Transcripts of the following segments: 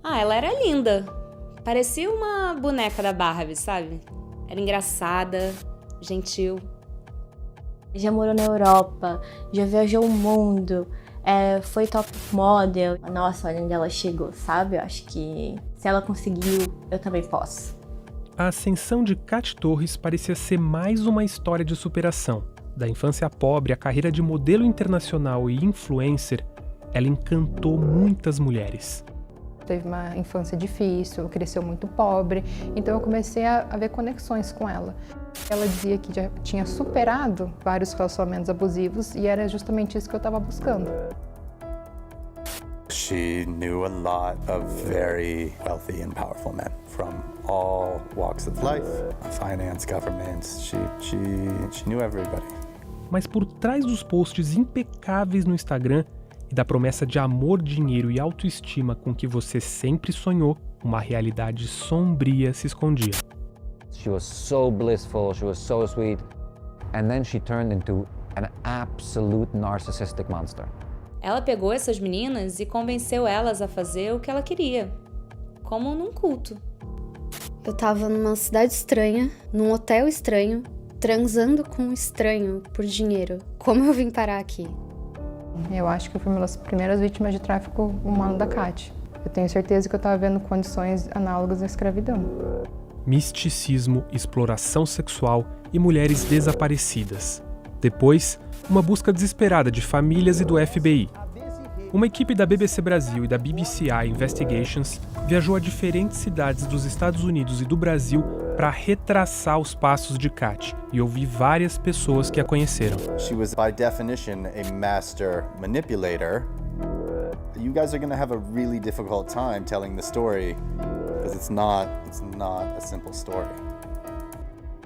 Ela era linda. Parecia uma boneca da Barbie, sabe? Era engraçada, gentil. Já morou na Europa, já viajou o mundo, foi top model. Nossa, olha onde ela chegou, sabe? Eu acho que se ela conseguiu, eu também posso. A ascensão de Katy Torres parecia ser mais uma história de superação. Da infância pobre à carreira de modelo internacional e influencer, ela encantou muitas mulheres. Teve uma infância difícil, cresceu muito pobre, então eu comecei a ver conexões com ela. Ela dizia que já tinha superado vários relacionamentos abusivos e era justamente isso que eu estava buscando. She knew a lot of very wealthy and powerful men from all walks of life, finance, governments. She knew everybody. Mas por trás dos posts impecáveis no Instagram e da promessa de amor, dinheiro e autoestima com que você sempre sonhou, uma realidade sombria se escondia. She was so blissful, she was so sweet, and then she turned into an absolute narcissistic monster. Ela pegou essas meninas e convenceu elas a fazer o que ela queria, como num culto. Eu tava numa cidade estranha, num hotel estranho, transando com um estranho por dinheiro. Como eu vim parar aqui? Eu acho que eu fui uma das primeiras vítimas de tráfico humano da Katy. Eu tenho certeza que eu estava vendo condições análogas à escravidão. Misticismo, exploração sexual e mulheres desaparecidas. Depois, uma busca desesperada de famílias e do FBI. Uma equipe da BBC Brasil e da BBCI Investigations viajou a diferentes cidades dos Estados Unidos e do Brasil para retraçar os passos de Katy e ouvir várias pessoas que a conheceram. She was, by definition, a master manipulator. You guys are going to have a really difficult time telling the story because it's not a simple story.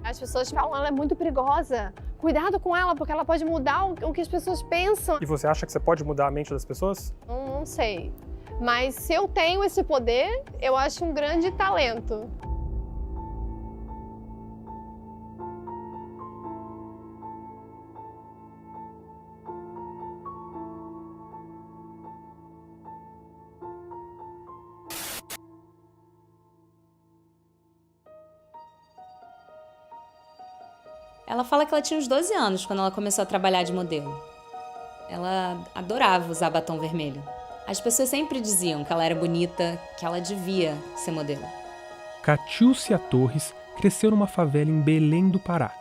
As pessoas falam, ela é muito perigosa. Cuidado com ela, porque ela pode mudar o que as pessoas pensam. E você acha que você pode mudar a mente das pessoas? Não sei. Mas se eu tenho esse poder, eu acho um grande talento. Ela fala que ela tinha uns 12 anos quando ela começou a trabalhar de modelo. Ela adorava usar batom vermelho. As pessoas sempre diziam que ela era bonita, que ela devia ser modelo. Catiúcia Torres cresceu numa favela em Belém do Pará.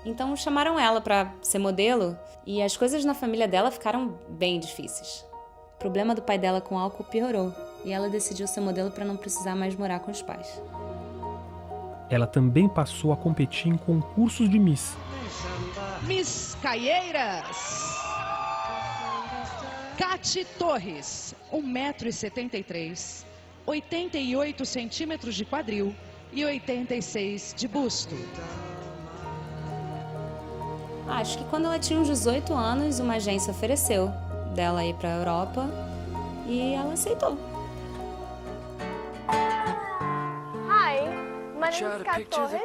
Então chamaram ela para ser modelo e as coisas na família dela ficaram bem difíceis. O problema do pai dela com álcool piorou e ela decidiu ser modelo para não precisar mais morar com os pais. Ela também passou a competir em concursos de Miss. Miss Caieiras. Katy Torres, 1,73 m, 88 centímetros de quadril e 86 de busto. Acho que quando ela tinha uns 18 anos, uma agência ofereceu dela ir para a Europa e ela aceitou. My name is Katy Torres.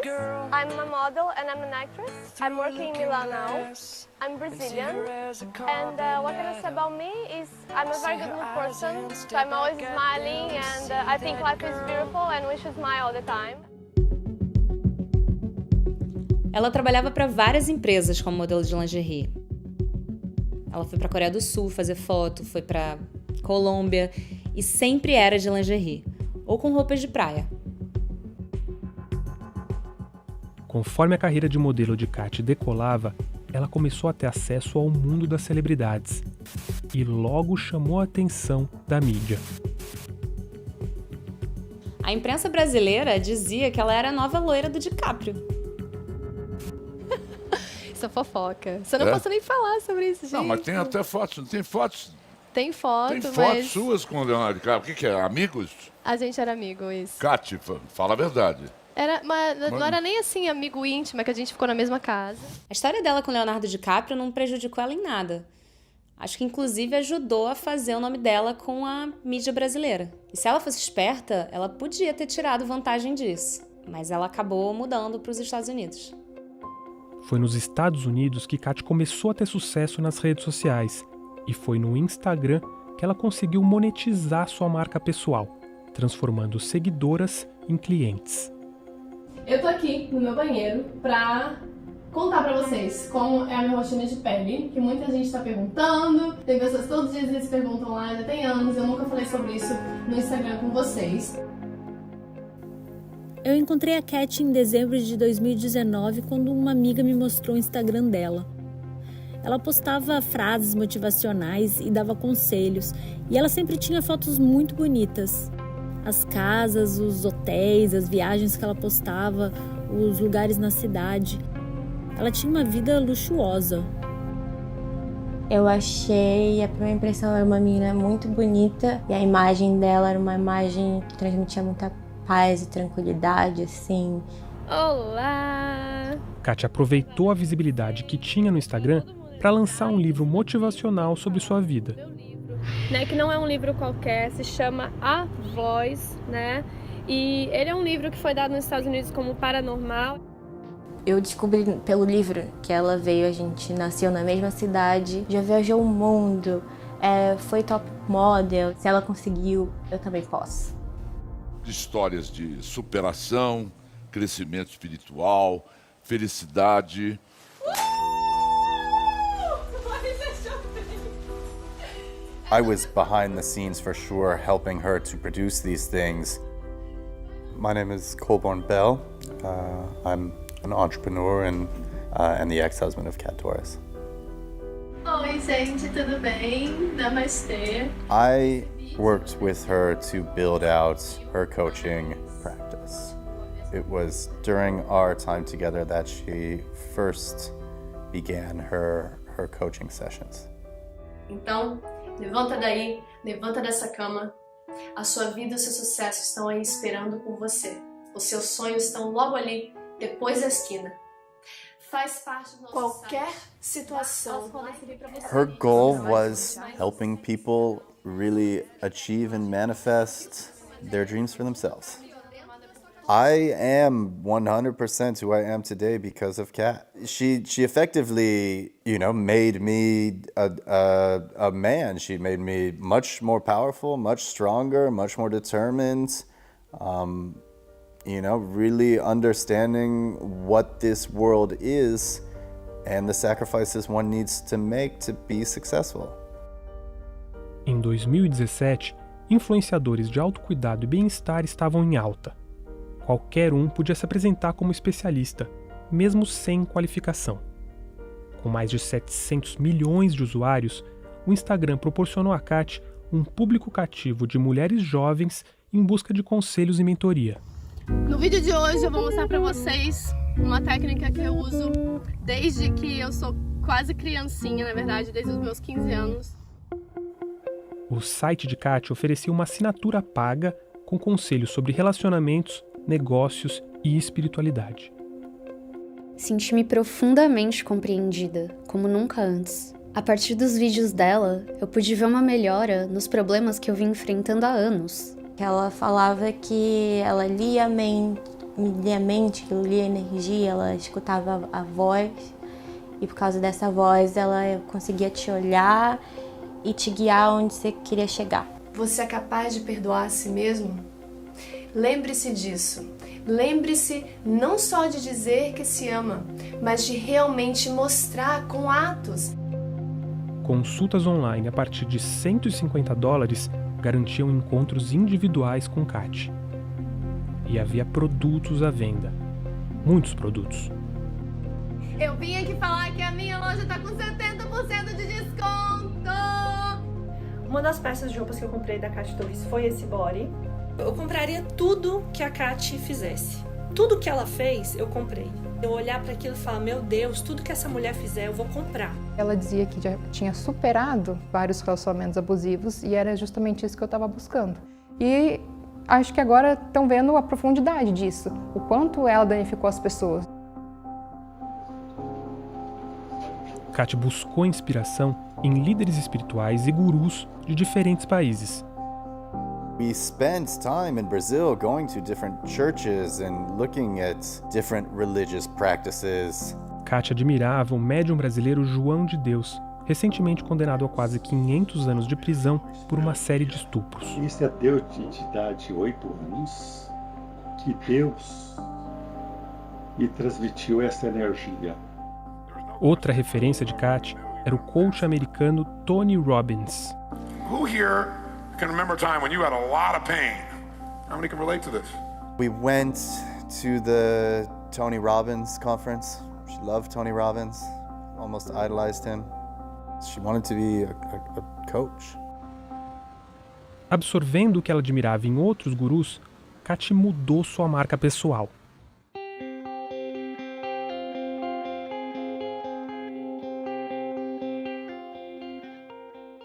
I'm a model and I'm an actress. I'm working in Milan now. I'm Brazilian. And what can I say about me is I'm a very good mood person. So I'm always smiling and I think life is beautiful and we should smile all the time. Ela trabalhava para várias empresas como modelo de lingerie. Ela foi para a Coreia do Sul fazer foto, foi para Colômbia e sempre era de lingerie ou com roupas de praia. Conforme a carreira de modelo de Katy decolava, ela começou a ter acesso ao mundo das celebridades e logo chamou a atenção da mídia. A imprensa brasileira dizia que ela era a nova loira do DiCaprio. Isso é fofoca. Você não posso nem falar sobre isso, gente. Não, mas tem até fotos, não tem fotos? Tem foto, Tem fotos mas... suas com o Leonardo DiCaprio. O que é? Amigos? A gente era amigo, isso. Katy, fala a verdade. Não era nem assim amigo íntimo, é que a gente ficou na mesma casa. A história dela com Leonardo DiCaprio não prejudicou ela em nada. Acho que inclusive ajudou a fazer o nome dela com a mídia brasileira. E se ela fosse esperta, ela podia ter tirado vantagem disso. Mas ela acabou mudando para os Estados Unidos. Foi nos Estados Unidos que Katy começou a ter sucesso nas redes sociais. E foi no Instagram que ela conseguiu monetizar sua marca pessoal. transformando seguidoras em clientes. Eu tô aqui no meu banheiro pra contar pra vocês como é a minha rotina de pele, que muita gente tá perguntando, tem pessoas que todos os dias eles perguntam lá, já tem anos, eu nunca falei sobre isso no Instagram com vocês. Eu encontrei a Cat em dezembro de 2019, quando uma amiga me mostrou o Instagram dela. Ela postava frases motivacionais e dava conselhos, e ela sempre tinha fotos muito bonitas. As casas, os hotéis, as viagens que ela postava, os lugares na cidade. Ela tinha uma vida luxuosa. Eu achei, a primeira impressão era uma menina muito bonita, e a imagem dela era uma imagem que transmitia muita paz e tranquilidade, assim. Olá! Kátia aproveitou a visibilidade que tinha no Instagram para lançar um livro motivacional sobre sua vida. Que não é um livro qualquer, se chama A Voz, né? E ele é um livro que foi dado nos Estados Unidos como paranormal. Eu descobri pelo livro que ela veio, a gente nasceu na mesma cidade, já viajou o mundo, foi top model. Se ela conseguiu, eu também posso. Histórias de superação, crescimento espiritual, felicidade. I was behind the scenes for sure, helping her to produce these things. My name is Colborne Bell. I'm an entrepreneur and the ex-husband of Kat Torres. Oi, gente, tudo bem? Namastê. I worked with her to build out her coaching practice. It was during our time together that she first began her coaching sessions. Então, levanta daí, levanta dessa cama. A sua vida e o seu sucesso estão aí esperando por você. Os seus sonhos estão logo ali, depois da esquina. Faz parte do nosso qualquer situação. Her goal was helping people really achieve and manifest their dreams for themselves. I am 100% who I am today because of Kat. She effectively, made me a man. She made me much more powerful, much stronger, much more determined. Really understanding what this world is and the sacrifices one needs to make to be successful. Em 2017, influenciadores de autocuidado e bem-estar estavam em alta. Qualquer um podia se apresentar como especialista, mesmo sem qualificação. Com mais de 700 milhões de usuários, o Instagram proporcionou a Kat um público cativo de mulheres jovens em busca de conselhos e mentoria. No vídeo de hoje eu vou mostrar para vocês uma técnica que eu uso desde que eu sou quase criancinha, na verdade, desde os meus 15 anos. O site de Kat oferecia uma assinatura paga com conselhos sobre relacionamentos, negócios e espiritualidade. Senti-me profundamente compreendida, como nunca antes. A partir dos vídeos dela, eu pude ver uma melhora nos problemas que eu vim enfrentando há anos. Ela falava que ela lia a mente, que lia a energia, ela escutava a voz, e por causa dessa voz ela conseguia te olhar e te guiar onde você queria chegar. Você é capaz de perdoar a si mesmo? Lembre-se disso. Lembre-se não só de dizer que se ama, mas de realmente mostrar com atos. Consultas online a partir de $150 garantiam encontros individuais com Kat. E havia produtos à venda. Muitos produtos. Eu vim aqui falar que a minha loja está com 70% de desconto! Uma das peças de roupas que eu comprei da Kat Torres foi esse body. Eu compraria tudo que a Kat fizesse. Tudo que ela fez, eu comprei. Eu olhar para aquilo e falar, meu Deus, tudo que essa mulher fizer, eu vou comprar. Ela dizia que já tinha superado vários relacionamentos abusivos e era justamente isso que eu estava buscando. E acho que agora estão vendo a profundidade disso, o quanto ela danificou as pessoas. Kat buscou inspiração em líderes espirituais e gurus de diferentes países. We spent time in Brazil going to different churches and looking at different religious practices. Kat admirava o médium brasileiro João de Deus, recentemente condenado a quase 500 anos de prisão por uma série de estupros. Isso é Deus de idade 8 anos, que Deus me transmitiu essa energia. Outra referência de Kat era o coach americano Tony Robbins. Who here can remember a time when you had a lot of pain? How many can relate to this? We went to the Tony Robbins conference. She loved Tony Robbins, almost idolized him. She wanted to be a coach. Absorvendo o que ela admirava em outros gurus, Kat mudou sua marca pessoal.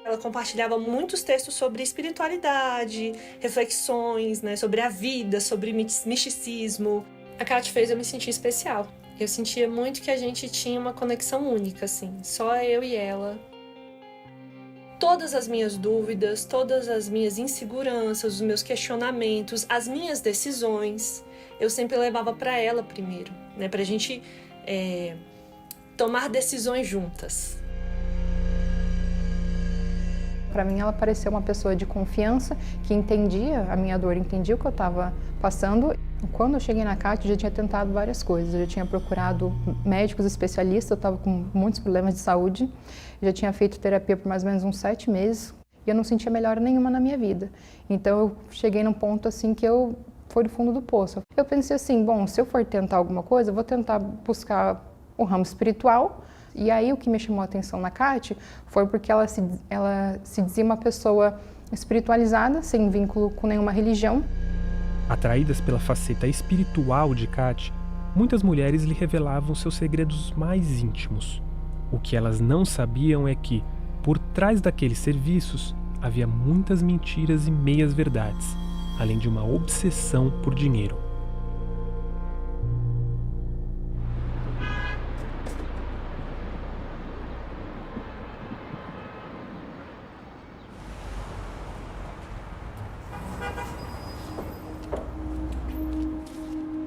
Ela compartilhava muitos textos sobre espiritualidade, reflexões, né, sobre a vida, sobre misticismo. A Kat fez eu me sentir especial. Eu sentia muito que a gente tinha uma conexão única, assim, só eu e ela. Todas as minhas dúvidas, todas as minhas inseguranças, os meus questionamentos, as minhas decisões, eu sempre levava para ela primeiro, né, pra gente tomar decisões juntas. Para mim, ela pareceu uma pessoa de confiança, que entendia a minha dor, entendia o que eu estava passando. Quando eu cheguei na Kat, eu já tinha tentado várias coisas. Eu já tinha procurado médicos especialistas, eu estava com muitos problemas de saúde. Eu já tinha feito terapia por mais ou menos uns 7 meses e eu não sentia melhora nenhuma na minha vida. Então, eu cheguei num ponto assim que eu fui no fundo do poço. Eu pensei assim, bom, se eu for tentar alguma coisa, eu vou tentar buscar o ramo espiritual. E aí o que me chamou a atenção na Kat foi porque ela se dizia uma pessoa espiritualizada, sem vínculo com nenhuma religião. Atraídas pela faceta espiritual de Kat, muitas mulheres lhe revelavam seus segredos mais íntimos. O que elas não sabiam é que, por trás daqueles serviços, havia muitas mentiras e meias-verdades, além de uma obsessão por dinheiro.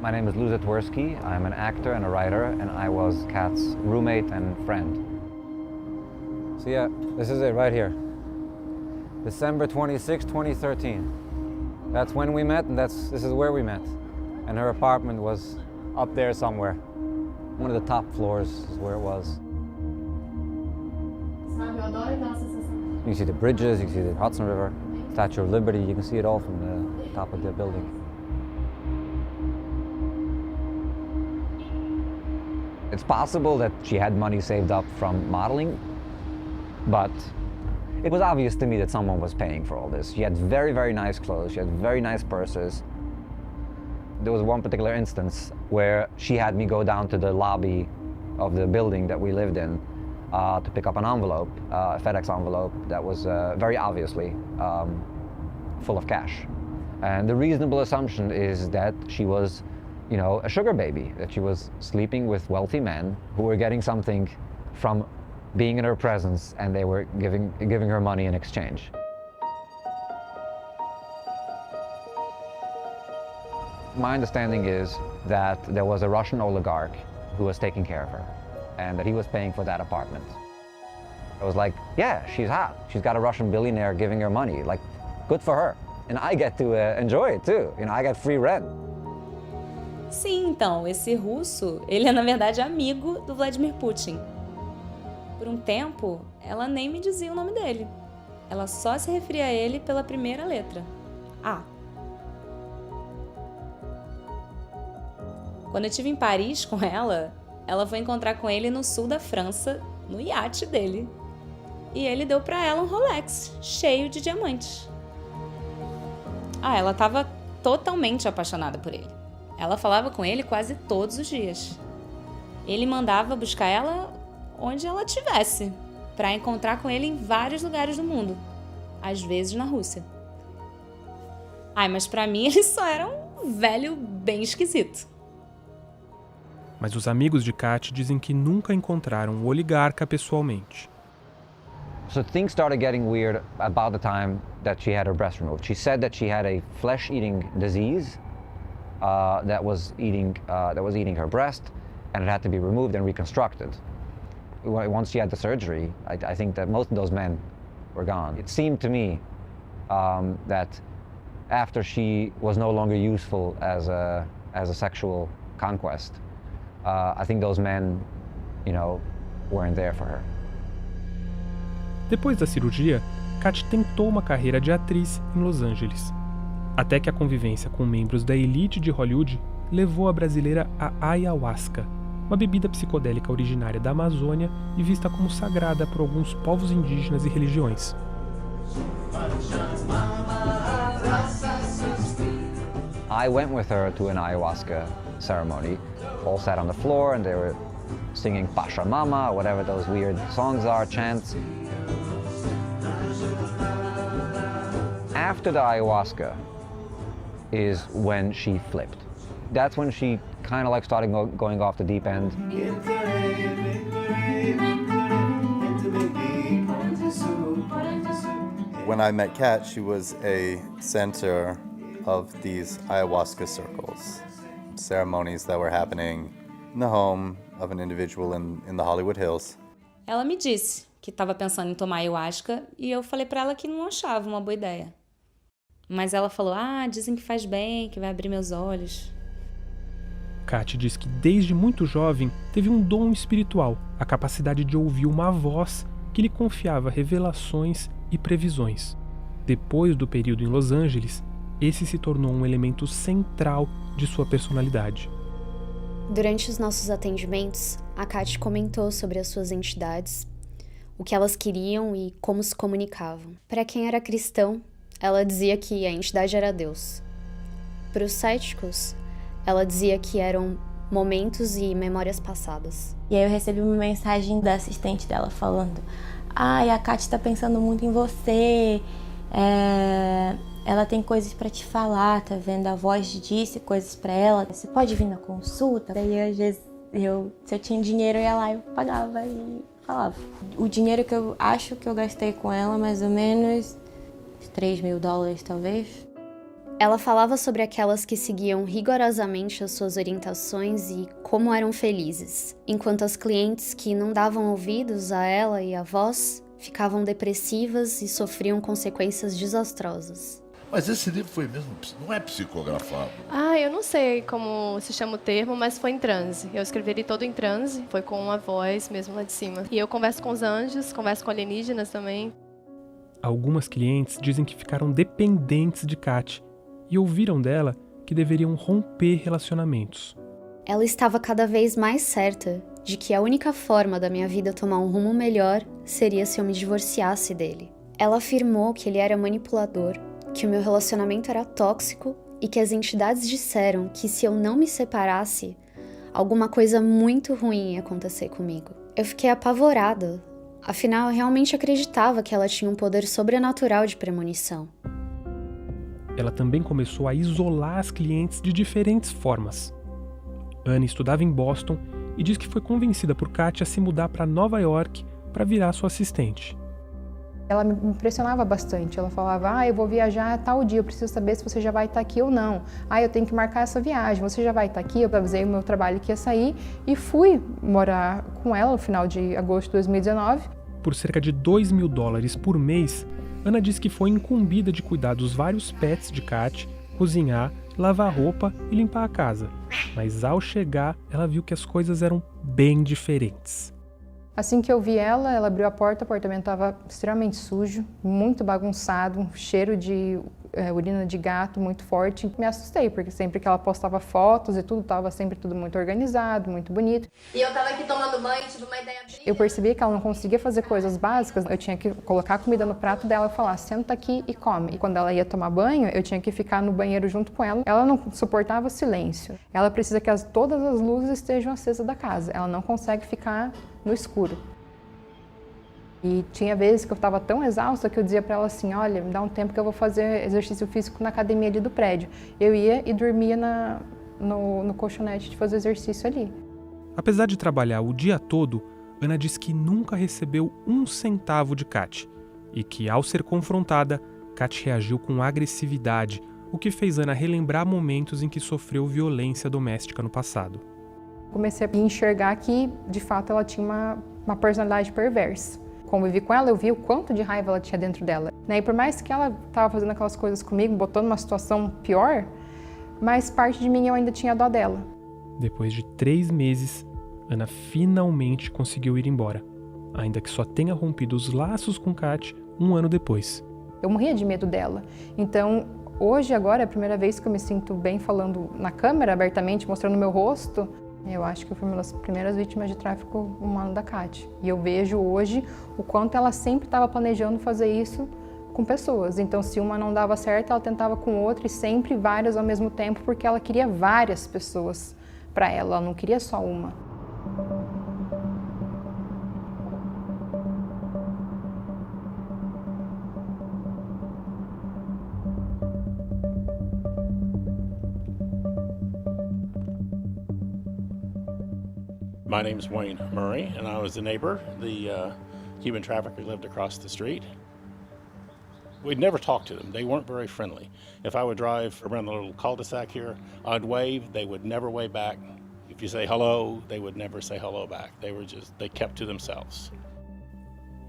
My name is Lou Zatworski. I'm an actor and a writer, and I was Kat's roommate and friend. So yeah, this is it right here. December 26, 2013. That's when we met, and this is where we met. And her apartment was up there somewhere. One of the top floors is where it was. You can see the bridges, you can see the Hudson River, Statue of Liberty, you can see it all from the top of the building. It's possible that she had money saved up from modeling, but it was obvious to me that someone was paying for all this. She had very, very nice clothes, she had very nice purses. There was one particular instance where she had me go down to the lobby of the building that we lived in to pick up an envelope, a FedEx envelope that was very obviously full of cash. And the reasonable assumption is that she was, you know, a sugar baby, that she was sleeping with wealthy men who were getting something from being in her presence, and they were giving her money in exchange. My understanding is that there was a Russian oligarch who was taking care of her, and that he was paying for that apartment. I was like, yeah, she's hot. She's got a Russian billionaire giving her money. Like, good for her. And I get to enjoy it too. You know, I get free rent. Sim, então, esse russo, ele é na verdade amigo do Vladimir Putin. Por um tempo, ela nem me dizia o nome dele. Ela só se referia a ele pela primeira letra, A. Quando eu estive em Paris com ela foi encontrar com ele no sul da França, no iate dele. E ele deu pra ela um Rolex cheio de diamantes. Ela estava totalmente apaixonada por ele. Ela falava com ele quase todos os dias. Ele mandava buscar ela onde ela estivesse, para encontrar com ele em vários lugares do mundo, às vezes na Rússia. Mas para mim ele só era um velho bem esquisito. Mas os amigos de Kat dizem que nunca encontraram o oligarca pessoalmente. So things started getting weird about the time that she had her breast removed. She said that she had a flesh-eating disease that was eating her breast, and it had to be removed and reconstructed. once she had the surgery, I think that most of those men were gone. It seemed to me that after she was no longer useful as a sexual conquest, I think those men, weren't there for her. Depois da cirurgia, Kat tentou uma carreira de atriz em Los Angeles, até que a convivência com membros da elite de Hollywood levou a brasileira a ayahuasca, uma bebida psicodélica originária da Amazônia e vista como sagrada por alguns povos indígenas e religiões. I went with her to an ayahuasca ceremony. All sat on the floor and they were singing Pachamama, or whatever those weird songs are, chants. After the ayahuasca is when she flipped. That's when she kind of started going off the deep end. When I met Kat, she was a center of these ayahuasca circles, ceremonies that were happening in the home of an individual in the Hollywood Hills. Ela me disse que estava pensando em tomar ayahuasca e eu falei para ela que não achava uma boa ideia. Mas ela falou, dizem que faz bem, que vai abrir meus olhos. Kat diz que desde muito jovem teve um dom espiritual, a capacidade de ouvir uma voz que lhe confiava revelações e previsões. Depois do período em Los Angeles, esse se tornou um elemento central de sua personalidade. Durante os nossos atendimentos, a Kat comentou sobre as suas entidades, o que elas queriam e como se comunicavam. Para quem era cristão, ela dizia que a entidade era Deus. Para os céticos, ela dizia que eram momentos e memórias passadas. E aí eu recebi uma mensagem da assistente dela falando: a Kat está pensando muito em você, ela tem coisas para te falar, tá vendo? A voz disse coisas para ela, você pode vir na consulta? Daí às vezes, se eu tinha dinheiro, eu ia lá e eu pagava e falava. O dinheiro que eu acho que eu gastei com ela, mais ou menos $3.000 talvez. Ela falava sobre aquelas que seguiam rigorosamente as suas orientações e como eram felizes, enquanto as clientes que não davam ouvidos a ela e à voz ficavam depressivas e sofriam consequências desastrosas. Mas esse livro foi mesmo, não é psicografado? Eu não sei como se chama o termo, mas foi em transe. Eu escrevi ele todo em transe, foi com uma voz mesmo lá de cima. E eu converso com os anjos, converso com alienígenas também. Algumas clientes dizem que ficaram dependentes de Kat e ouviram dela que deveriam romper relacionamentos. Ela estava cada vez mais certa de que a única forma da minha vida tomar um rumo melhor seria se eu me divorciasse dele. Ela afirmou que ele era manipulador, que o meu relacionamento era tóxico e que as entidades disseram que se eu não me separasse, alguma coisa muito ruim ia acontecer comigo. Eu fiquei apavorada, afinal eu realmente acreditava que ela tinha um poder sobrenatural de premonição. Ela também começou a isolar as clientes de diferentes formas. Anne estudava em Boston e diz que foi convencida por Kat a se mudar para Nova York para virar sua assistente. Ela me impressionava bastante. Ela falava, eu vou viajar tal dia, eu preciso saber se você já vai estar aqui ou não. Eu tenho que marcar essa viagem, você já vai estar aqui? Eu avisei o meu trabalho que ia sair e fui morar com ela no final de agosto de 2019. Por cerca de $2.000 por mês, Ana diz que foi incumbida de cuidar dos vários pets de Kat, cozinhar, lavar roupa e limpar a casa. Mas ao chegar, ela viu que as coisas eram bem diferentes. Assim que eu vi ela abriu a porta, o apartamento estava extremamente sujo, muito bagunçado, um cheiro de urina de gato muito forte. Me assustei, porque sempre que ela postava fotos e tudo, estava sempre tudo muito organizado, muito bonito. E eu tava aqui tomando banho, tive uma ideia. Eu percebi que ela não conseguia fazer coisas básicas, eu tinha que colocar a comida no prato dela e falar, senta aqui e come. E quando ela ia tomar banho, eu tinha que ficar no banheiro junto com ela. Ela não suportava silêncio. Ela precisa que todas as luzes estejam acesas da casa. Ela não consegue ficar no escuro. E tinha vezes que eu estava tão exausta que eu dizia para ela assim, olha, me dá um tempo que eu vou fazer exercício físico na academia ali do prédio. Eu ia e dormia no colchonete de fazer exercício ali. Apesar de trabalhar o dia todo, Ana diz que nunca recebeu um centavo de Kat e que, ao ser confrontada, Kat reagiu com agressividade, o que fez Ana relembrar momentos em que sofreu violência doméstica no passado. Comecei a enxergar que, de fato, ela tinha uma uma personalidade perversa. Convivi com ela, eu vi o quanto de raiva ela tinha dentro dela. E por mais que ela estava fazendo aquelas coisas comigo, botando numa situação pior, mas parte de mim eu ainda tinha dó dela. Depois de 3 meses, Ana finalmente conseguiu ir embora, ainda que só tenha rompido os laços com Kat 1 ano depois. Eu morria de medo dela. Então, hoje, agora, é a primeira vez que eu me sinto bem falando na câmera, abertamente, mostrando meu rosto. Eu acho que eu fui uma das primeiras vítimas de tráfico humano da Kat. E eu vejo hoje o quanto ela sempre estava planejando fazer isso com pessoas. Então, se uma não dava certo, ela tentava com outra e sempre várias ao mesmo tempo, porque ela queria várias pessoas para ela não queria só uma. My name is Wayne Murray, and I was a neighbor. The human trafficker lived across the street. We'd never talk to them. They weren't very friendly. If I would drive around the little cul-de-sac here, I'd wave. They would never wave back. If you say hello, they would never say hello back. They kept to themselves.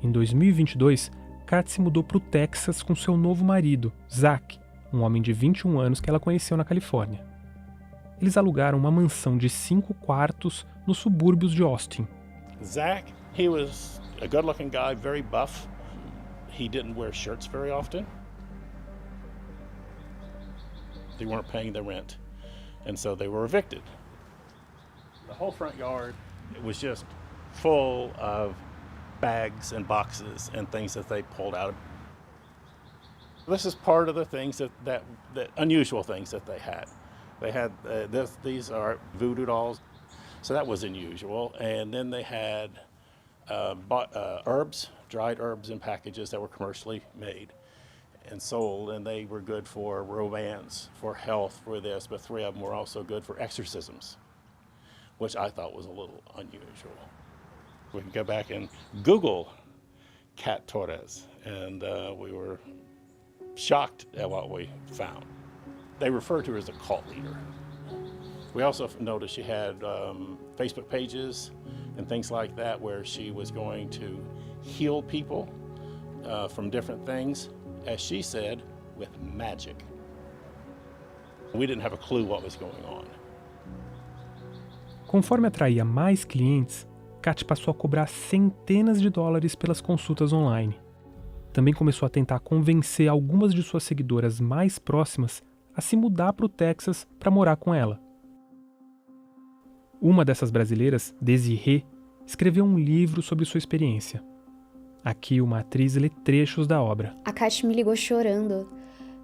Em 2022, Kat se mudou para o Texas com seu novo marido, Zach, um homem de 21 anos que ela conheceu na Califórnia. Eles alugaram uma mansão de 5 quartos nos subúrbios de Austin. Zach, he was a good-looking guy, very buff. He didn't wear shirts very often. They weren't paying their rent, and so they were evicted. The whole front yard, it was just full of bags and boxes and things that they pulled out. This is part of the things that unusual things that they had. They had these are voodoo dolls, so that was unusual. And then they had herbs, dried herbs in packages that were commercially made and sold, and they were good for romance, for health, for this, but 3 of them were also good for exorcisms, which I thought was a little unusual. We can go back and Google Kat Torres, and we were shocked at what we found. They refer to her as a cult leader. We also noticed she had Facebook pages and things like that where she was going to heal people from different things, as she said, with magic. We didn't have a clue what was going on. Conforme atraía mais clientes, Kat passou a cobrar centenas de dólares pelas consultas online. Também começou a tentar convencer algumas de suas seguidoras mais próximas a se mudar para o Texas para morar com ela. Uma dessas brasileiras, Desirê, escreveu um livro sobre sua experiência. Aqui uma atriz lê trechos da obra. A Kat me ligou chorando,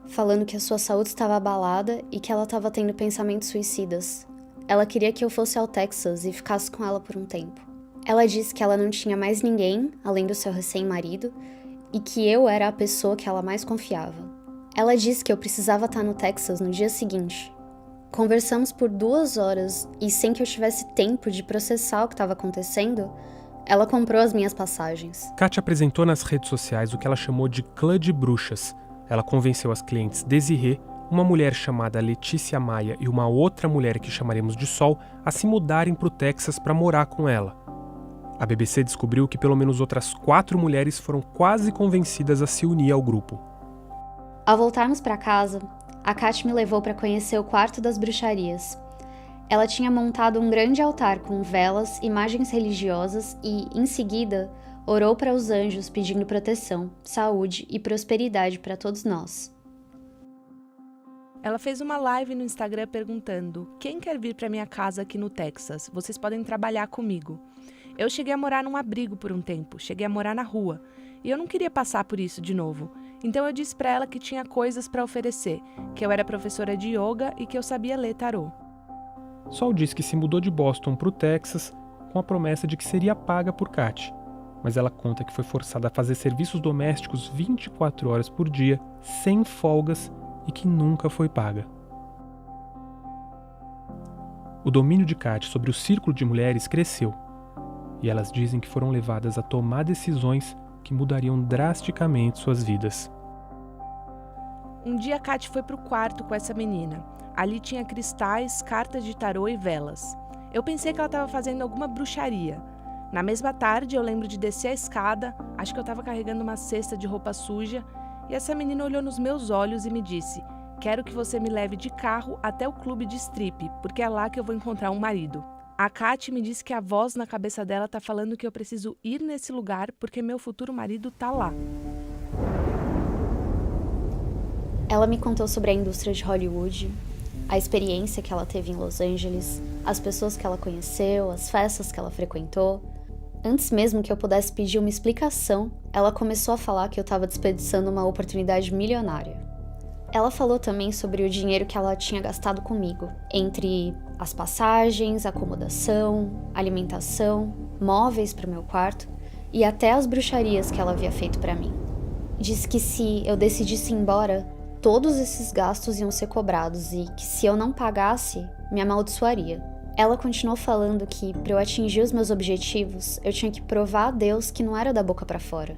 falando que a sua saúde estava abalada e que ela estava tendo pensamentos suicidas. Ela queria que eu fosse ao Texas e ficasse com ela por um tempo. Ela disse que ela não tinha mais ninguém, além do seu recém-marido, e que eu era a pessoa que ela mais confiava. Ela disse que eu precisava estar no Texas no dia seguinte. Conversamos por 2 horas e, sem que eu tivesse tempo de processar o que estava acontecendo, ela comprou as minhas passagens. Kat apresentou nas redes sociais o que ela chamou de clã de bruxas. Ela convenceu as clientes Desirê, uma mulher chamada Letícia Maia e uma outra mulher que chamaremos de Sol a se mudarem para o Texas para morar com ela. A BBC descobriu que pelo menos outras 4 mulheres foram quase convencidas a se unir ao grupo. Ao voltarmos para casa, a Kat me levou para conhecer o quarto das bruxarias. Ela tinha montado um grande altar com velas, imagens religiosas e, em seguida, orou para os anjos pedindo proteção, saúde e prosperidade para todos nós. Ela fez uma live no Instagram perguntando: quem quer vir para minha casa aqui no Texas? Vocês podem trabalhar comigo. Eu cheguei a morar num abrigo por um tempo, cheguei a morar na rua, e eu não queria passar por isso de novo. Então eu disse para ela que tinha coisas para oferecer, que eu era professora de yoga e que eu sabia ler tarô. Sol disse que se mudou de Boston para o Texas com a promessa de que seria paga por Kat, mas ela conta que foi forçada a fazer serviços domésticos 24 horas por dia, sem folgas, e que nunca foi paga. O domínio de Kat sobre o círculo de mulheres cresceu, e elas dizem que foram levadas a tomar decisões que mudariam drasticamente suas vidas. Um dia a Kat foi pro quarto com essa menina. Ali tinha cristais, cartas de tarô e velas. Eu pensei que ela estava fazendo alguma bruxaria. Na mesma tarde, eu lembro de descer a escada, acho que eu estava carregando uma cesta de roupa suja, e essa menina olhou nos meus olhos e me disse: quero que você me leve de carro até o clube de strip, porque é lá que eu vou encontrar um marido. A Kati me disse que a voz na cabeça dela tá falando que eu preciso ir nesse lugar porque meu futuro marido tá lá. Ela me contou sobre a indústria de Hollywood, a experiência que ela teve em Los Angeles, as pessoas que ela conheceu, as festas que ela frequentou. Antes mesmo que eu pudesse pedir uma explicação, ela começou a falar que eu estava desperdiçando uma oportunidade milionária. Ela falou também sobre o dinheiro que ela tinha gastado comigo, entre as passagens, acomodação, alimentação, móveis para o meu quarto e até as bruxarias que ela havia feito para mim. Disse que se eu decidisse ir embora, todos esses gastos iam ser cobrados e que se eu não pagasse, me amaldiçoaria. Ela continuou falando que para eu atingir os meus objetivos, eu tinha que provar a Deus que não era da boca para fora.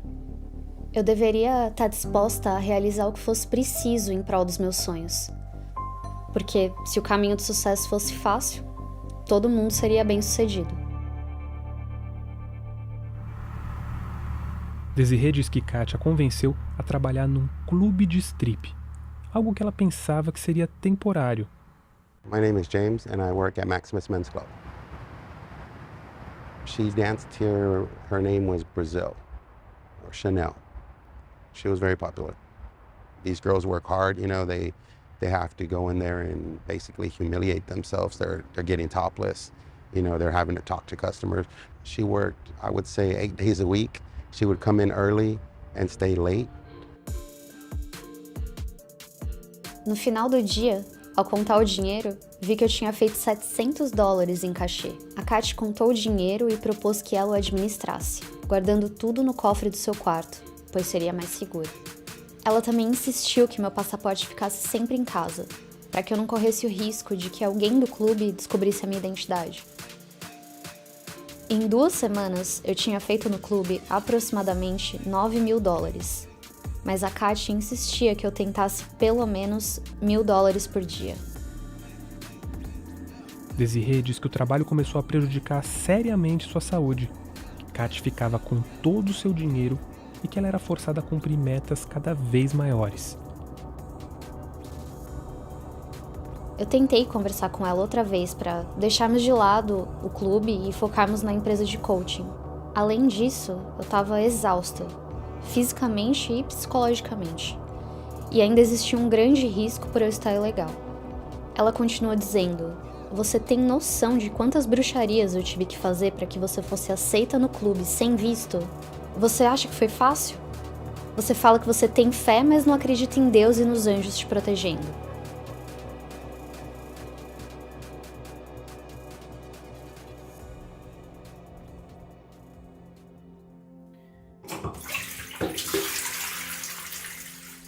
Eu deveria estar disposta a realizar o que fosse preciso em prol dos meus sonhos. Porque se o caminho do sucesso fosse fácil, todo mundo seria bem-sucedido. Desirê diz que Kati a convenceu a trabalhar num clube de strip, algo que ela pensava que seria temporário. My name is James and I work at Maximus Men's Club. She danced here, her name was Brazil, or Chanel. She was very popular. These girls work hard, you know, they have to go in there and basically humiliate themselves. They're getting topless, you know, they're having to talk to customers. She worked, I would say, 8 days a week. She would come in early and stay late. No final do dia, ao contar o dinheiro, vi que eu tinha feito $700 em cachê. A Kati contou o dinheiro e propôs que ela o administrasse, guardando tudo no cofre do seu quarto, pois seria mais seguro. Ela também insistiu que meu passaporte ficasse sempre em casa, para que eu não corresse o risco de que alguém do clube descobrisse a minha identidade. Em 2 semanas, eu tinha feito no clube aproximadamente $9.000, mas a Kati insistia que eu tentasse pelo menos $1.000 por dia. Desirê diz que o trabalho começou a prejudicar seriamente sua saúde, que Kati ficava com todo o seu dinheiro e que ela era forçada a cumprir metas cada vez maiores. Eu tentei conversar com ela outra vez para deixarmos de lado o clube e focarmos na empresa de coaching. Além disso, eu estava exausta, fisicamente e psicologicamente. E ainda existia um grande risco por eu estar ilegal. Ela continuou dizendo: você tem noção de quantas bruxarias eu tive que fazer para que você fosse aceita no clube sem visto? Você acha que foi fácil? Você fala que você tem fé, mas não acredita em Deus e nos anjos te protegendo.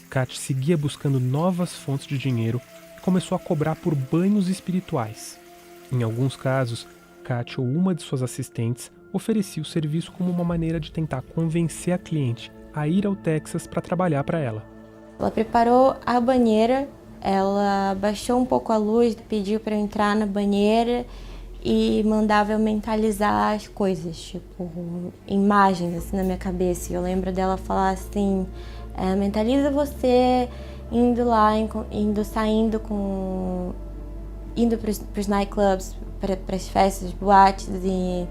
Kati seguia buscando novas fontes de dinheiro e começou a cobrar por banhos espirituais. Em alguns casos, Kati ou uma de suas assistentes oferecia o serviço como uma maneira de tentar convencer a cliente a ir ao Texas para trabalhar para ela. Ela preparou a banheira, ela baixou um pouco a luz, pediu para eu entrar na banheira e mandava eu mentalizar as coisas, tipo, imagens assim na minha cabeça. E eu lembro dela falar assim: mentaliza você indo lá, saindo para os nightclubs, para as festas, boates e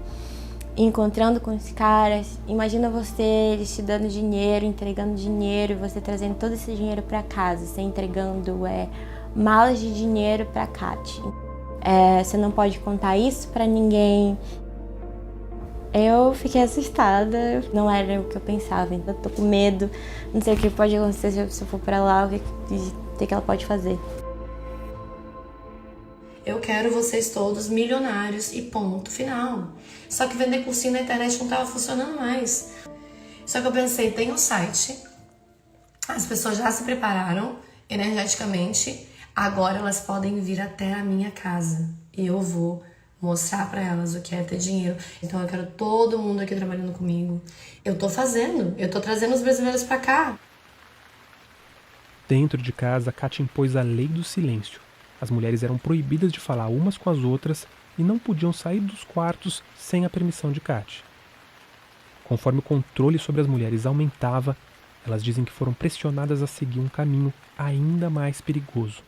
encontrando com os caras. Imagina você, eles te dando dinheiro, entregando dinheiro e você trazendo todo esse dinheiro para casa, você entregando malas de dinheiro para Kati. Você não pode contar isso para ninguém. Eu fiquei assustada, não era o que eu pensava, então eu tô com medo, não sei o que pode acontecer se eu for pra lá, o que ela pode fazer. Eu quero vocês todos milionários e ponto final. Só que vender cursinho na internet não tava funcionando mais. Só que eu pensei, tem um site, as pessoas já se prepararam energeticamente, agora elas podem vir até a minha casa e eu vou mostrar pra elas o que é ter dinheiro. Então eu quero todo mundo aqui trabalhando comigo. Eu tô trazendo os brasileiros pra cá. Dentro de casa, Kati impôs a lei do silêncio. As mulheres eram proibidas de falar umas com as outras e não podiam sair dos quartos sem a permissão de Kati. Conforme o controle sobre as mulheres aumentava, elas dizem que foram pressionadas a seguir um caminho ainda mais perigoso.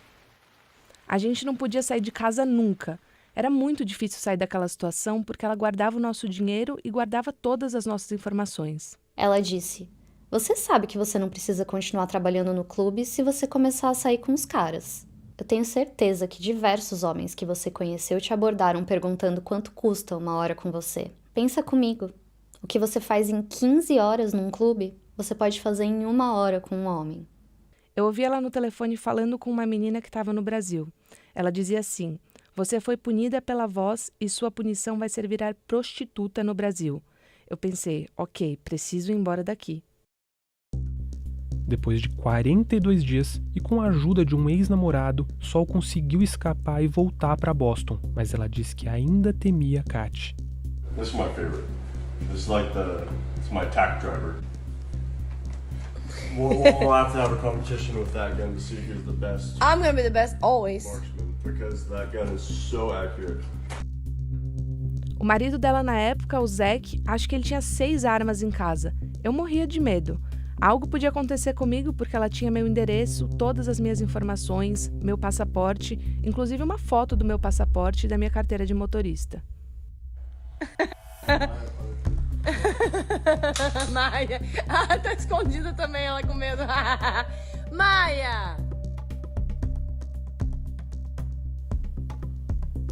A gente não podia sair de casa nunca. Era muito difícil sair daquela situação porque ela guardava o nosso dinheiro e guardava todas as nossas informações. Ela disse: "Você sabe que você não precisa continuar trabalhando no clube se você começar a sair com os caras. Eu tenho certeza que diversos homens que você conheceu te abordaram perguntando quanto custa uma hora com você. Pensa comigo. O que você faz em 15 horas num clube, você pode fazer em 1 hora com um homem." Eu ouvi ela no telefone falando com uma menina que estava no Brasil. Ela dizia assim: "Você foi punida pela voz e sua punição vai ser virar prostituta no Brasil." Eu pensei, ok, preciso ir embora daqui. Depois de 42 dias e com a ajuda de um ex-namorado, Sol conseguiu escapar e voltar para Boston, mas ela diz que ainda temia Kat. This is my favorite. This is like it's my tack driver. We'll have to have a competition with that gun to see who's the best. I'm gonna be the best always. Marksman, because that gun is so accurate. O marido dela na época, o Zack, acho que ele tinha 6 armas em casa. Eu morria de medo. Algo podia acontecer comigo porque ela tinha meu endereço, todas as minhas informações, meu passaporte, inclusive uma foto do meu passaporte e da minha carteira de motorista. Maia. Tá escondida também ela com medo. Maia!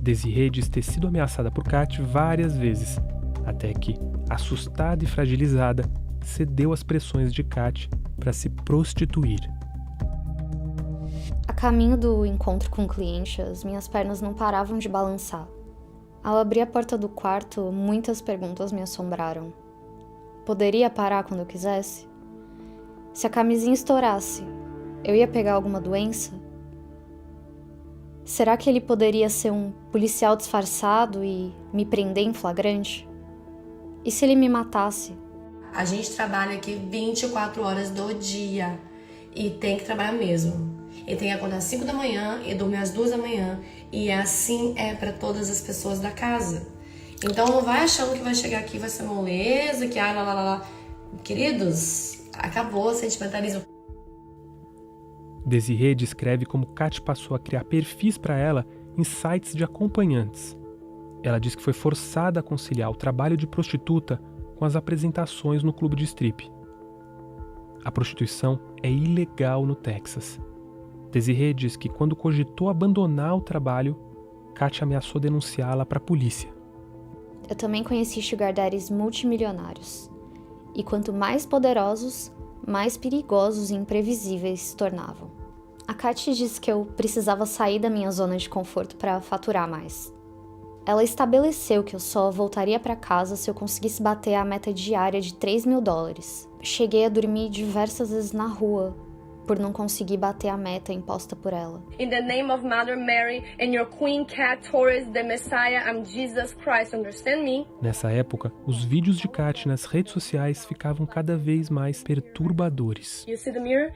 Desirê diz ter sido ameaçada por Kat várias vezes, até que, assustada e fragilizada, cedeu às pressões de Kat para se prostituir. A caminho do encontro com o cliente, as minhas pernas não paravam de balançar. Ao abrir a porta do quarto, muitas perguntas me assombraram. Poderia parar quando eu quisesse? Se a camisinha estourasse, eu ia pegar alguma doença? Será que ele poderia ser um policial disfarçado e me prender em flagrante? E se ele me matasse? A gente trabalha aqui 24 horas do dia e tem que trabalhar mesmo. E tem que acordar às 5 da manhã e dormir às 2 da manhã. E assim é para todas as pessoas da casa. Então não vai achando que vai chegar aqui e vai ser moleza, que lá, lá, lá, lá. Queridos, acabou o sentimentalismo. Desirê descreve como Kat passou a criar perfis para ela em sites de acompanhantes. Ela diz que foi forçada a conciliar o trabalho de prostituta com as apresentações no clube de strip. A prostituição é ilegal no Texas. Desirê diz que quando cogitou abandonar o trabalho, Kat ameaçou denunciá-la para a polícia. Eu também conheci sugar daddies multimilionários. E quanto mais poderosos, mais perigosos e imprevisíveis se tornavam. A Kat disse que eu precisava sair da minha zona de conforto para faturar mais. Ela estabeleceu que eu só voltaria para casa se eu conseguisse bater a meta diária de $3.000. Cheguei a dormir diversas vezes na rua, por não conseguir bater a meta imposta por ela. In the name of Mother Mary and your Queen Kat Torres, the Messiah, I'm Jesus Christ, understand me? Nessa época, os vídeos de Kat nas redes sociais ficavam cada vez mais perturbadores. You see the mirror?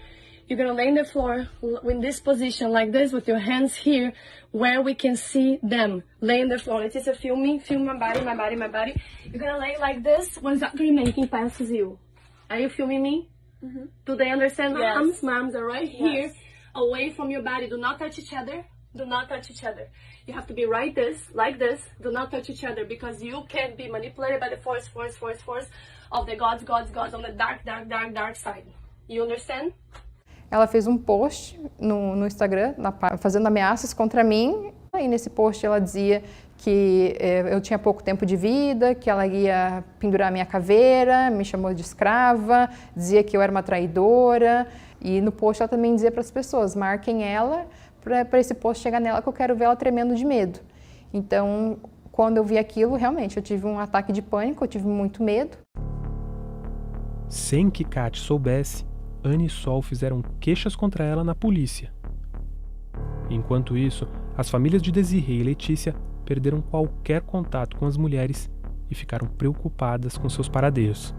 You're gonna lay on the floor in this position like this with your hands here where we can see them. Lay on the floor. Let's feel me, feel my body, my body, my body. You're gonna lay like this when Zachary making passes you. Are you feeling me? Mm-hmm. Do they understand? Yes. Moms are right here, away from your body. Do not touch each other. Do not touch each other. You have to be right this, like this. Do not touch each other because you can be manipulated by the force of the gods on the dark side. You understand? Ela fez um post no Instagram, fazendo ameaças contra mim. E nesse post ela dizia que eu tinha pouco tempo de vida, que ela ia pendurar minha caveira, me chamou de escrava, dizia que eu era uma traidora. E no post ela também dizia para as pessoas, marquem ela para esse post chegar nela, que eu quero ver ela tremendo de medo. Então, quando eu vi aquilo, realmente, eu tive um ataque de pânico, eu tive muito medo. Sem que Kat soubesse, Anne e Sol fizeram queixas contra ela na polícia. Enquanto isso, as famílias de Desirê e Letícia perderam qualquer contato com as mulheres e ficaram preocupadas com seus paradeiros.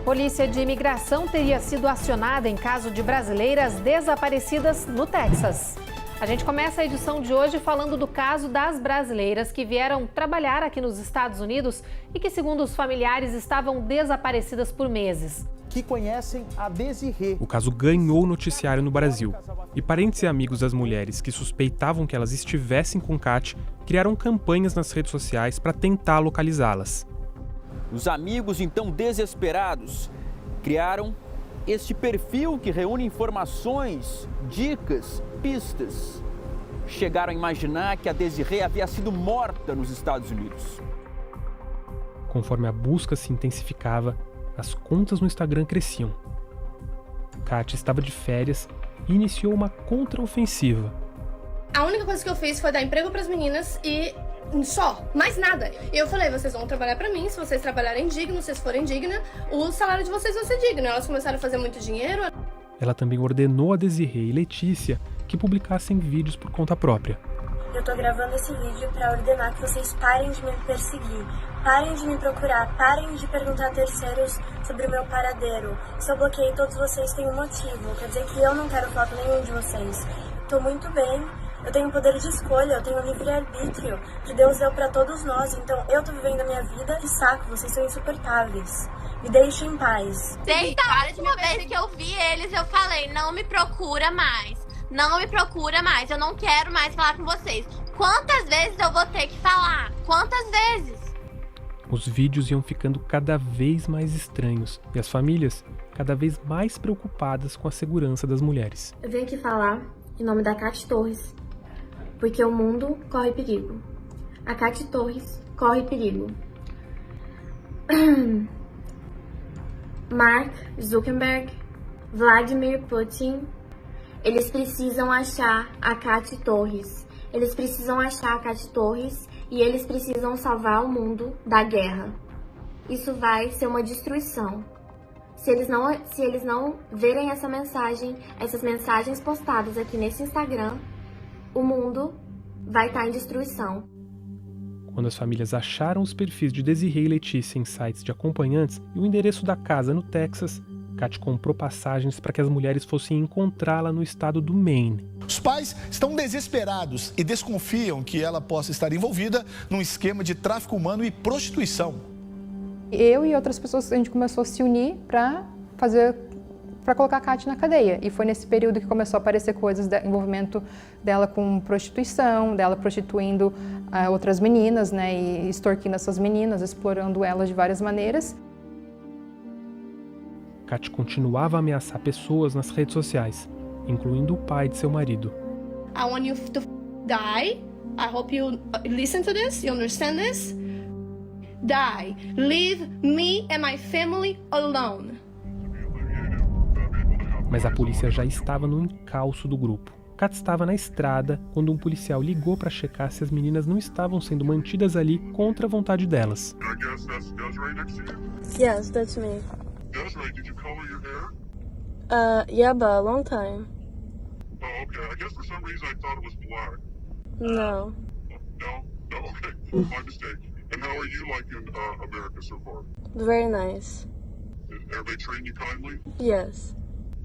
Polícia de imigração teria sido acionada em caso de brasileiras desaparecidas no Texas. A gente começa a edição de hoje falando do caso das brasileiras que vieram trabalhar aqui nos Estados Unidos e que, segundo os familiares, estavam desaparecidas por meses. Que conhecem a Desirê. O caso ganhou noticiário no Brasil. E parentes e amigos das mulheres que suspeitavam que elas estivessem com Kat criaram campanhas nas redes sociais para tentar localizá-las. Os amigos, então desesperados, criaram este perfil que reúne informações, dicas, pistas. Chegaram a imaginar que a Desirê havia sido morta nos Estados Unidos. Conforme a busca se intensificava, as contas no Instagram cresciam. Kat estava de férias e iniciou uma contraofensiva. A única coisa que eu fiz foi dar emprego para as meninas e só, mais nada. Eu falei, vocês vão trabalhar para mim, se vocês trabalharem digno, se vocês forem digna, o salário de vocês vai ser digno. Elas começaram a fazer muito dinheiro. Ela também ordenou a Desirê e Letícia que publicassem vídeos por conta própria. Eu tô gravando esse vídeo para ordenar que vocês parem de me perseguir, parem de me procurar, parem de perguntar a terceiros sobre o meu paradeiro. Se eu bloqueei todos vocês, tem um motivo. Quer dizer que eu não quero falar com nenhum de vocês. Tô muito bem, eu tenho poder de escolha, eu tenho livre-arbítrio, que Deus deu para todos nós, então eu tô vivendo a minha vida. Que saco, vocês são insuportáveis. Me deixem em paz. Desde a última vez que eu vi eles, eu falei, não me procura mais. Não me procura mais, eu não quero mais falar com vocês. Quantas vezes eu vou ter que falar? Quantas vezes? Os vídeos iam ficando cada vez mais estranhos e as famílias cada vez mais preocupadas com a segurança das mulheres. Eu venho aqui falar em nome da Kat Torres, porque o mundo corre perigo. A Kat Torres corre perigo. Mark Zuckerberg, Vladimir Putin, eles precisam achar a Kat Torres. Eles precisam achar a Kat Torres e eles precisam salvar o mundo da guerra. Isso vai ser uma destruição. Se eles não verem essas mensagens postadas aqui nesse Instagram, o mundo vai estar em destruição. Quando as famílias acharam os perfis de Desirê e Letícia em sites de acompanhantes e o endereço da casa no Texas, Kat comprou passagens para que as mulheres fossem encontrá-la no estado do Maine. Os pais estão desesperados e desconfiam que ela possa estar envolvida num esquema de tráfico humano e prostituição. Eu e outras pessoas, a gente começou a se unir para colocar a Kat na cadeia. E foi nesse período que começou a aparecer coisas de envolvimento dela com prostituição, dela prostituindo outras meninas, né, e extorquindo essas meninas, explorando elas de várias maneiras. Kat continuava a ameaçar pessoas nas redes sociais, incluindo o pai de seu marido. I want you to die. I hope you listen to this, you understand this. Die. Leave me and my family alone. Mas a polícia já estava no encalço do grupo. Kat estava na estrada quando um policial ligou para checar se as meninas não estavam sendo mantidas ali contra a vontade delas. Yes, that's me. Desiree, did you color your hair? Yeah, but a long time. Oh, okay. I guess for some reason I thought it was black. No. No? No, okay. My mistake. And how are you like in America so far? Very nice. Everybody treating you kindly? Yes.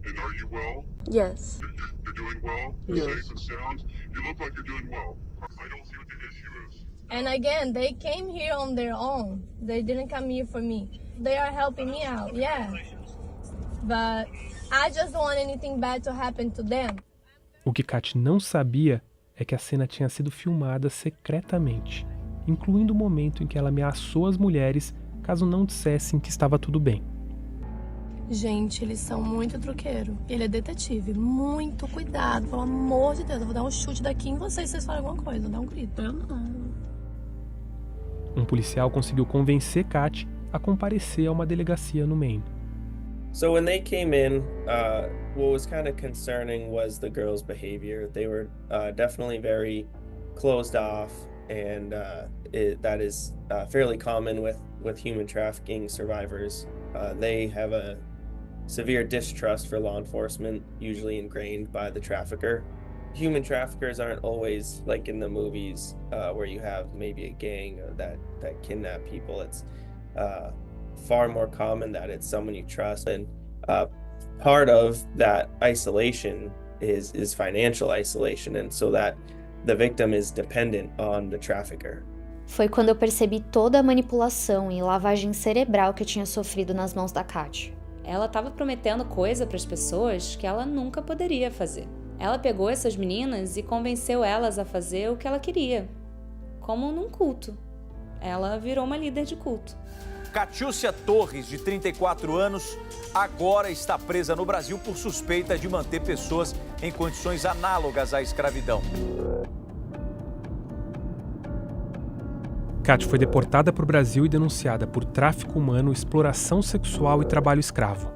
And are you well? Yes. You're doing well? Yes. Safe and sound? You look like you're doing well. I don't see what the issue is. And again, they came here on their own. They didn't come here for me. They are helping me out, yeah. But I just don't want anything bad to happen to them. O que Kat não sabia é que a cena tinha sido filmada secretamente, incluindo o momento em que ela ameaçou as mulheres caso não dissessem que estava tudo bem. Gente, eles são muito truqueiro. Ele é detetive. Muito cuidado, pelo amor de Deus. Eu vou dar um chute daqui em vocês se vocês falarem alguma coisa. Dá um grito. Eu não. Um policial conseguiu convencer Kat a comparecer a uma delegacia no Maine. So when they came in, what was kind of concerning was the girls' behavior. They were definitely very closed off, and that is fairly common with human trafficking survivors. They have a severe distrust for law enforcement, usually ingrained by the trafficker. Human traffickers aren't always like in the movies where you have maybe a gang that kidnap people. It's far more common that it's someone you trust, and part of that isolation is financial isolation, and so that the victim is dependent on the trafficker. Foi quando eu percebi toda a manipulação e lavagem cerebral que eu tinha sofrido nas mãos da Kat. Ela estava prometendo coisa para as pessoas que ela nunca poderia fazer. Ela pegou essas meninas e convenceu elas a fazer o que ela queria, como num culto. Ela virou uma líder de culto. Catiúcia Torres, de 34 anos, agora está presa no Brasil por suspeita de manter pessoas em condições análogas à escravidão. Kat foi deportada para o Brasil e denunciada por tráfico humano, exploração sexual e trabalho escravo.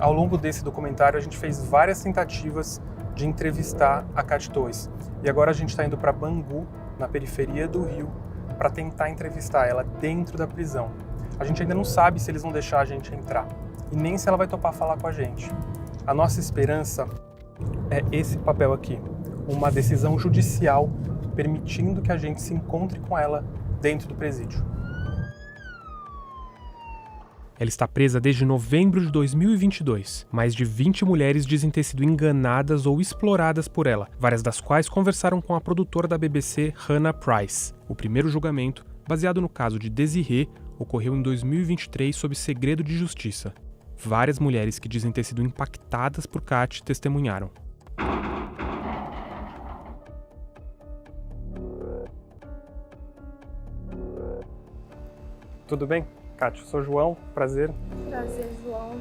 Ao longo desse documentário, a gente fez várias tentativas de entrevistar a Kat Torres. E agora a gente está indo para Bangu, na periferia do Rio, para tentar entrevistar ela dentro da prisão. A gente ainda não sabe se eles vão deixar a gente entrar e nem se ela vai topar falar com a gente. A nossa esperança é esse papel aqui, uma decisão judicial permitindo que a gente se encontre com ela dentro do presídio. Ela está presa desde novembro de 2022. Mais de 20 mulheres dizem ter sido enganadas ou exploradas por ela, várias das quais conversaram com a produtora da BBC, Hannah Price. O primeiro julgamento, baseado no caso de Desiree, ocorreu em 2023 sob segredo de justiça. Várias mulheres que dizem ter sido impactadas por Kat testemunharam. Tudo bem? Kat, eu sou João, prazer. Prazer, João.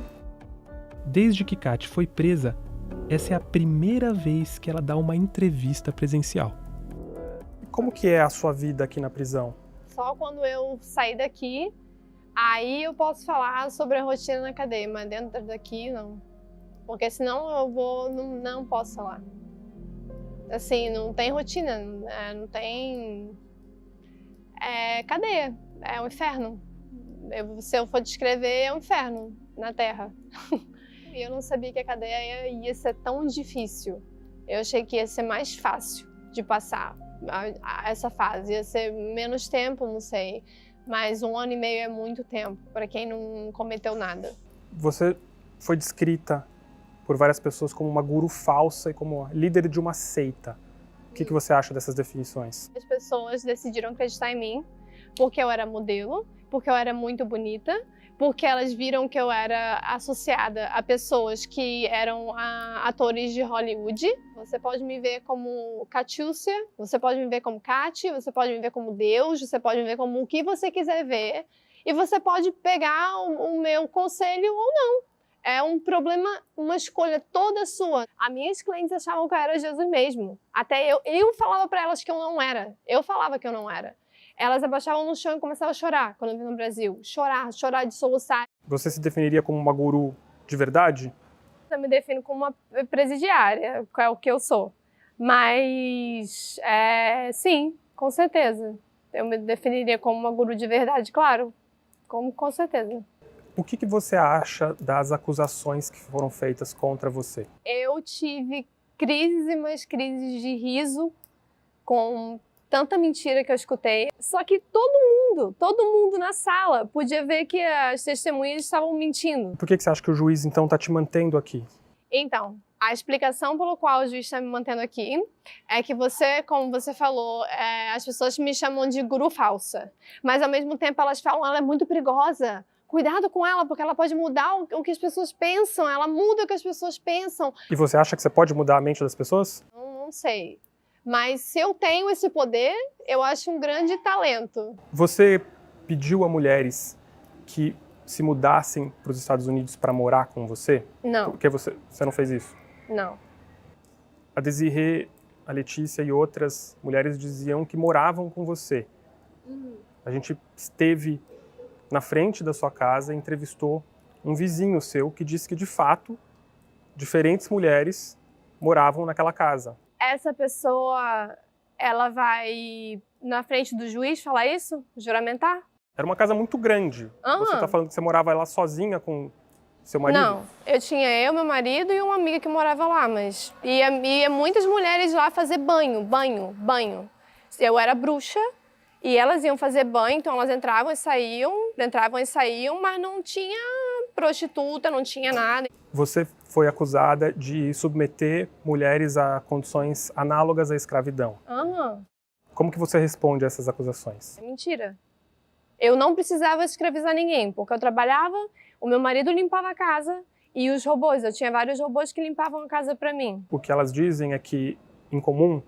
Desde que Kat foi presa, essa é a primeira vez que ela dá uma entrevista presencial. Como que é a sua vida aqui na prisão? Só quando eu sair daqui, aí eu posso falar sobre a rotina na cadeia, mas dentro daqui não. Porque senão não posso falar. Assim, não tem rotina, não tem... cadeia, é um inferno. Se eu for descrever, é um inferno na Terra. E eu não sabia que a cadeia ia ser tão difícil. Eu achei que ia ser mais fácil de passar essa fase. Ia ser menos tempo, não sei. Mas 1 ano e meio é muito tempo para quem não cometeu nada. Você foi descrita por várias pessoas como uma guru falsa e como líder de uma seita. O que você acha dessas definições? As pessoas decidiram acreditar em mim porque eu era modelo, porque eu era muito bonita, porque elas viram que eu era associada a pessoas que eram atores de Hollywood. Você pode me ver como Catiúcia, você pode me ver como Kat, você pode me ver como Deus, você pode me ver como o que você quiser ver, e você pode pegar o meu conselho ou não. É um problema, uma escolha toda sua. As minhas clientes achavam que eu era Jesus mesmo. Até eu falava para elas que eu não era. Eu falava que eu não era. Elas abaixavam no chão e começavam a chorar quando eu vim no Brasil. Chorar de soluçar. Você se definiria como uma guru de verdade? Eu me defino como uma presidiária, que é o que eu sou. Mas, sim, com certeza. Eu me definiria como uma guru de verdade, claro. Com certeza. O que você acha das acusações que foram feitas contra você? Eu tive crises e mais crises de riso com tanta mentira que eu escutei. Só que todo mundo na sala podia ver que as testemunhas estavam mentindo. Por que você acha que o juiz, então, está te mantendo aqui? Então, a explicação pelo qual o juiz está me mantendo aqui é que você, como você falou, as pessoas me chamam de guru falsa. Mas, ao mesmo tempo, elas falam, ela é muito perigosa. Cuidado com ela, porque ela pode mudar o que as pessoas pensam. Ela muda o que as pessoas pensam. E você acha que você pode mudar a mente das pessoas? Não sei. Mas se eu tenho esse poder, eu acho um grande talento. Você pediu a mulheres que se mudassem para os Estados Unidos para morar com você? Não. Porque você não fez isso? Não. A Desiree, a Letícia e outras mulheres diziam que moravam com você. A gente esteve na frente da sua casa e entrevistou um vizinho seu que disse que, de fato, diferentes mulheres moravam naquela casa. Essa pessoa, ela vai na frente do juiz falar isso? Juramentar? Era uma casa muito grande. Você está falando que você morava lá sozinha com seu marido? Não, eu tinha meu marido e uma amiga que morava lá, mas ia muitas mulheres lá fazer banho. Eu era bruxa e elas iam fazer banho, então elas entravam e saíam, mas não tinha prostituta, não tinha nada. Você foi acusada de submeter mulheres a condições análogas à escravidão. Aham. Como que você responde a essas acusações? É mentira. Eu não precisava escravizar ninguém, porque eu trabalhava, o meu marido limpava a casa e os robôs, eu tinha vários robôs que limpavam a casa para mim. O que elas dizem é que, em comum,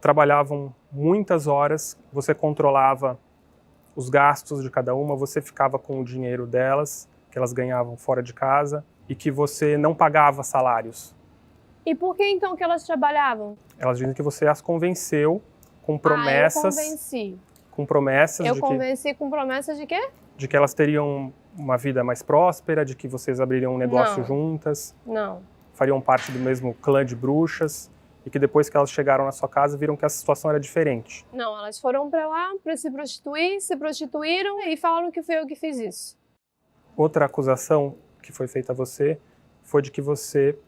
trabalhavam muitas horas, você controlava os gastos de cada uma, você ficava com o dinheiro delas, que elas ganhavam fora de casa, e que você não pagava salários. E por que então que elas trabalhavam? Elas dizem que você as convenceu com promessas. Eu convenci. Com promessas Eu convenci com promessas de quê? De que elas teriam uma vida mais próspera, de que vocês abririam um negócio juntas. Não. Fariam parte do mesmo clã de bruxas. E que depois que elas chegaram na sua casa, viram que a situação era diferente. Não, elas foram para lá para se prostituir, se prostituíram e falaram que foi eu que fiz isso. Outra acusação que foi feita a você foi de que você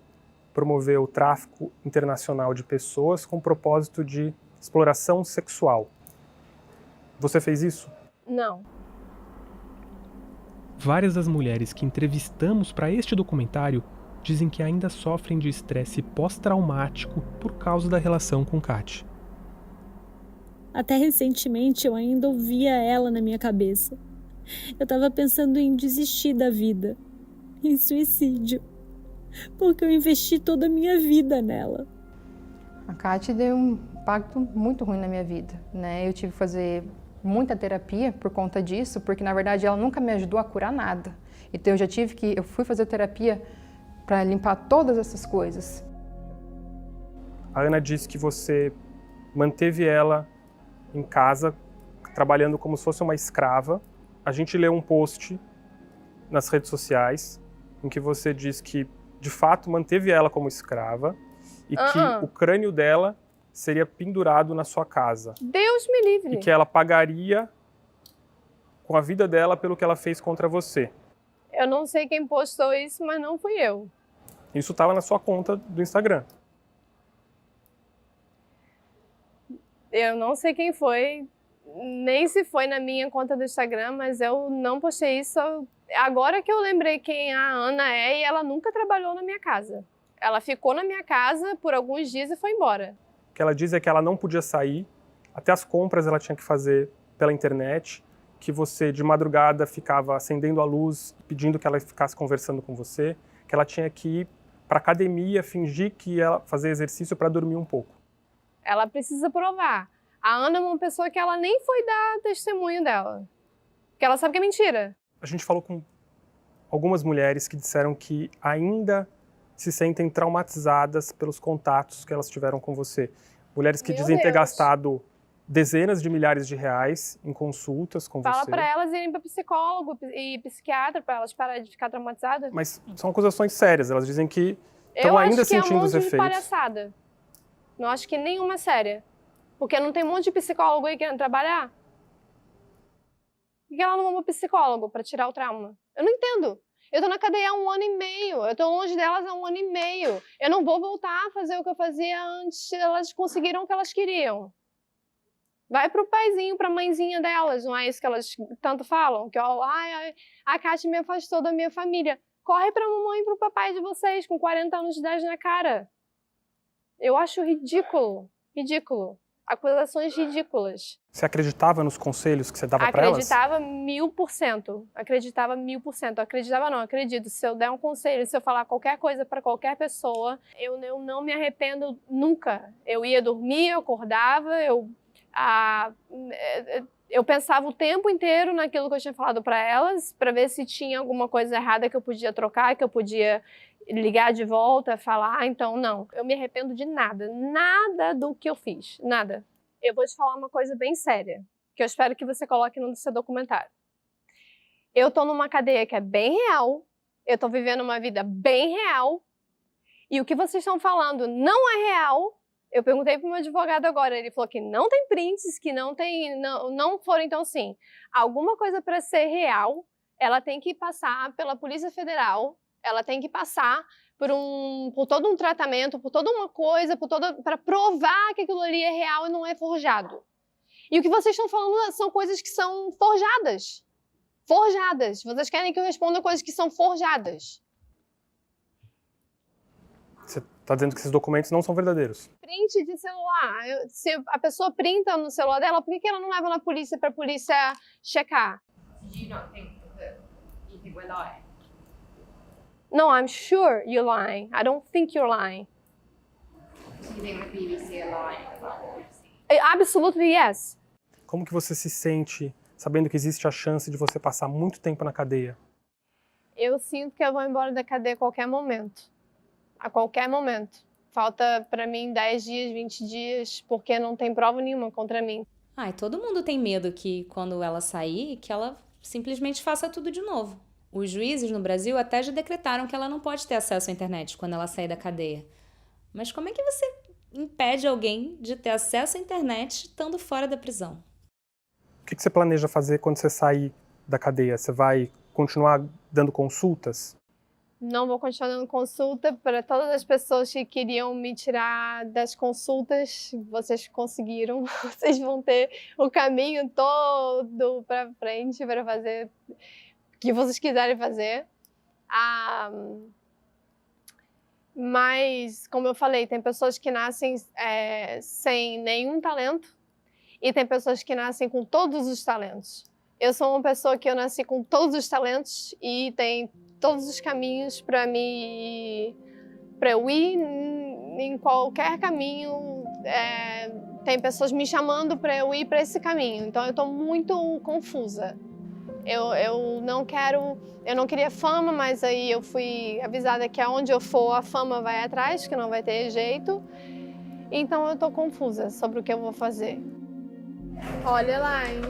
promoveu o tráfico internacional de pessoas com propósito de exploração sexual. Você fez isso? Não. Várias das mulheres que entrevistamos para este documentário dizem que ainda sofrem de estresse pós-traumático por causa da relação com Kat. Até recentemente eu ainda ouvia ela na minha cabeça. Eu estava pensando em desistir da vida, em suicídio, porque eu investi toda a minha vida nela. A Kat deu um impacto muito ruim na minha vida, né? Eu tive que fazer muita terapia por conta disso, porque na verdade ela nunca me ajudou a curar nada. Então eu fui fazer terapia para limpar todas essas coisas. A Ana disse que você manteve ela em casa, trabalhando como se fosse uma escrava. A gente leu um post nas redes sociais em que você diz que, de fato, manteve ela como escrava e que o crânio dela seria pendurado na sua casa. Deus me livre! E que ela pagaria com a vida dela pelo que ela fez contra você. Eu não sei quem postou isso, mas não fui eu. Isso estava na sua conta do Instagram. Eu não sei quem foi, nem se foi na minha conta do Instagram, mas eu não postei isso. Agora que eu lembrei quem a Ana é, e ela nunca trabalhou na minha casa. Ela ficou na minha casa por alguns dias e foi embora. O que ela diz é que ela não podia sair, até as compras ela tinha que fazer pela internet, que você de madrugada ficava acendendo a luz, pedindo que ela ficasse conversando com você, que ela tinha que ir para academia, fingir que ia fazer exercício para dormir um pouco. Ela precisa provar. A Ana é uma pessoa que ela nem foi dar testemunho dela, porque ela sabe que é mentira. A gente falou com algumas mulheres que disseram que ainda se sentem traumatizadas pelos contatos que elas tiveram com você. Mulheres que dizem ter gastado dezenas de milhares de reais em consultas com você. Fala para elas irem para psicólogo e psiquiatra para elas pararem de ficar traumatizadas. Mas são acusações sérias. Elas dizem que estão ainda sentindo os efeitos. Eu acho que é um monte de palhaçada. Não acho que nenhuma séria. Porque não tem um monte de psicólogo aí querendo trabalhar? Por que ela não vai para psicólogo para tirar o trauma? Eu não entendo. Eu tô na cadeia há 1 ano e meio. Eu tô longe delas há 1 ano e meio. Eu não vou voltar a fazer o que eu fazia antes. Elas conseguiram o que elas queriam. Vai pro paizinho, pra mãezinha delas, não é isso que elas tanto falam? Que a Kat me afastou da minha família. Corre pra mamãe e pro papai de vocês, com 40 anos de idade na cara. Eu acho ridículo, ridículo. Acusações ridículas. Você acreditava nos conselhos que você dava pra elas? Acreditava 1000%. Acreditava 1000%. Acreditava não, acredito. Se eu der um conselho, se eu falar qualquer coisa pra qualquer pessoa, eu não me arrependo nunca. Eu ia dormir, eu acordava, eu pensava o tempo inteiro naquilo que eu tinha falado para elas, para ver se tinha alguma coisa errada que eu podia trocar, que eu podia ligar de volta, falar. Então, não, eu me arrependo de nada, nada do que eu fiz, nada. Eu vou te falar uma coisa bem séria, que eu espero que você coloque no seu documentário. Eu tô numa cadeia que é bem real, eu tô vivendo uma vida bem real, e o que vocês estão falando não é real. Eu perguntei para o meu advogado agora, ele falou que não tem prints, que não foram, então sim. Alguma coisa para ser real, ela tem que passar pela Polícia Federal, ela tem que passar por todo um tratamento, por toda uma coisa, para provar que aquilo ali é real e não é forjado. E o que vocês estão falando são coisas que são forjadas. Forjadas. Vocês querem que eu responda coisas que são forjadas. Você está dizendo que esses documentos não são verdadeiros? Print de celular. Se a pessoa printa no celular dela, por que ela não leva na polícia para a polícia checar? No, I'm sure you're lying. I don't think you're lying. Do you think the BBC are lying about what we've seen? Absolutely yes. Como que você se sente sabendo que existe a chance de você passar muito tempo na cadeia? Eu sinto que eu vou embora da cadeia a qualquer momento. A qualquer momento. Falta para mim 10 dias, 20 dias, porque não tem prova nenhuma contra mim. Ai, todo mundo tem medo que quando ela sair, que ela simplesmente faça tudo de novo. Os juízes no Brasil até já decretaram que ela não pode ter acesso à internet quando ela sair da cadeia. Mas como é que você impede alguém de ter acesso à internet estando fora da prisão? O que você planeja fazer quando você sair da cadeia? Você vai continuar dando consultas? Não vou continuar dando consulta para todas as pessoas que queriam me tirar das consultas. Vocês conseguiram. Vocês vão ter o caminho todo para frente para fazer o que vocês quiserem fazer. Mas, como eu falei, tem pessoas que nascem sem nenhum talento e tem pessoas que nascem com todos os talentos. Eu sou uma pessoa que eu nasci com todos os talentos e tem todos os caminhos para eu ir em qualquer caminho. Tem pessoas me chamando para eu ir para esse caminho, então eu estou muito confusa. Eu não queria fama, mas aí eu fui avisada que aonde eu for a fama vai atrás, que não vai ter jeito. Então eu estou confusa sobre o que eu vou fazer. Olha lá, hein?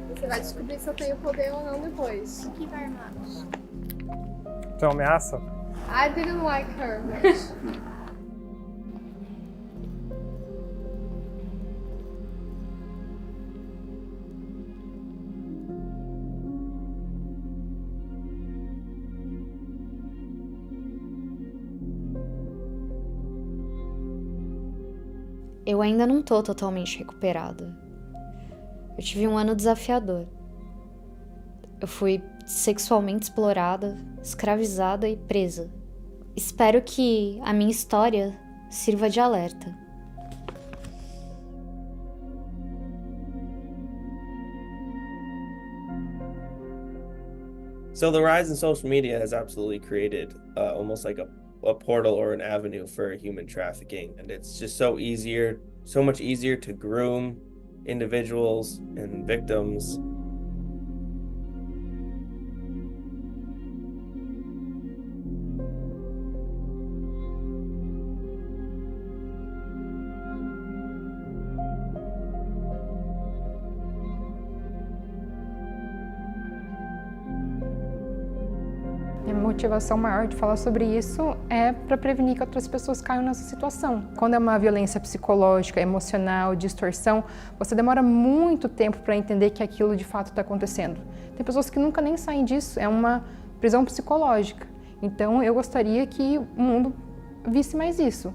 Você vai descobrir se eu tenho poder ou não depois. Thank you very much. Você é uma ameaça? I didn't like her much. Eu ainda não tô totalmente recuperada. Eu tive um ano desafiador. Eu fui sexualmente explorada, escravizada e presa. Espero que a minha história sirva de alerta. So the rise in social media has absolutely created almost like a portal or an avenue for human trafficking, and it's just so much easier to groom individuals and victims. Minha motivação maior de falar sobre isso é para prevenir que outras pessoas caiam nessa situação. Quando é uma violência psicológica, emocional, de extorsão, você demora muito tempo para entender que aquilo de fato está acontecendo. Tem pessoas que nunca nem saem disso, é uma prisão psicológica. Então eu gostaria que o mundo visse mais isso.